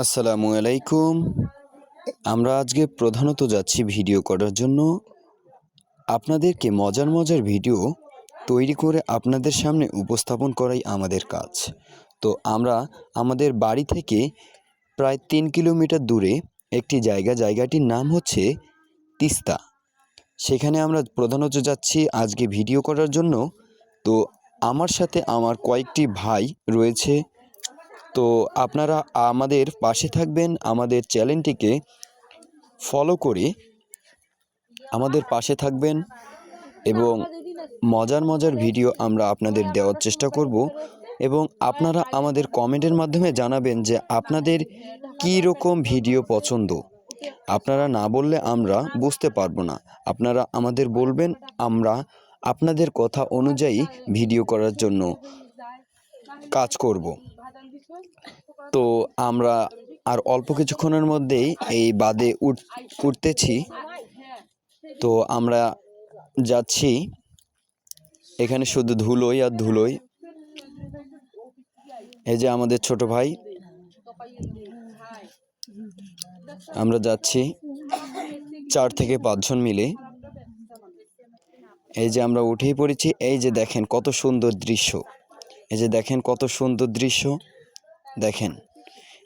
আসসালামু আলাইকুম। আমরা আজকে প্রধানত যাচ্ছি ভিডিও করার জন্য। আপনাদেরকে মজার মজার ভিডিও তৈরি করে আপনাদের সামনে উপস্থাপন করাই আমাদের কাজ। তো আমরা আমাদের বাড়ি থেকে প্রায় 3 কিলোমিটার দূরে একটি জায়গাটির নাম হচ্ছে তিস্তা। সেখানে আমরা প্রধানত যাচ্ছি আজকে ভিডিও করার জন্য। তো আমার সাথে আমার কয়েকটি ভাই রয়েছে। তো আপনারা আমাদের পাশে থাকবেন, আমাদের চ্যানেলটিকে ফলো করে আমাদের পাশে থাকবেন এবং মজার মজার ভিডিও আমরা আপনাদের দেওয়ার চেষ্টা করব। এবং আপনারা আমাদের কমেন্টের মাধ্যমে জানাবেন যে আপনাদের কী রকম ভিডিও পছন্দ। আপনারা না বললে আমরা বুঝতে পারবো না। আপনারা আমাদের বলবেন, আমরা আপনাদের কথা অনুযায়ী ভিডিও করার জন্য কাজ করব। তো আমরা আর অল্প কিছুক্ষণের মধ্যেই এই বাঁধে উঠতেছি। তো আমরা যাচ্ছি, এখানে শুধু ধুলোই আর ধুলোই। এই যে আমাদের ছোট ভাই, আমরা যাচ্ছি 4 থেকে 5 জন মিলে। এই যে আমরা উঠেই পড়েছি। এই যে দেখেন কত সুন্দর দৃশ্য, এই যে দেখেন কত সুন্দর দৃশ্য। দেখেন,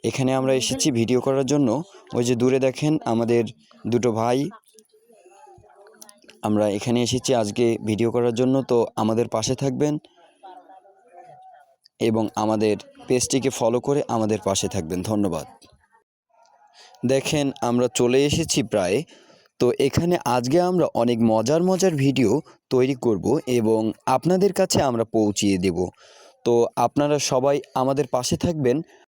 এখানে আমরা এসেছি ভিডিও করার জন্য। ওই যে দূরে দেখেন আমাদের দুটো ভাই। আমরা এখানে এসেছি আজকে ভিডিও করার জন্য। তো আমাদের পাশে থাকবেন এবং আমাদের পেজটিকে ফলো করে আমাদের পাশে থাকবেন। ধন্যবাদ। দেখেন আমরা চলে এসেছি প্রায়। তো এখানে আজকে আমরা অনেক মজার মজার ভিডিও তৈরি করব এবং আপনাদের কাছে আমরা পৌঁছিয়ে দেব। তো আপনারা সবাই আমাদের পাশে থাকবেন।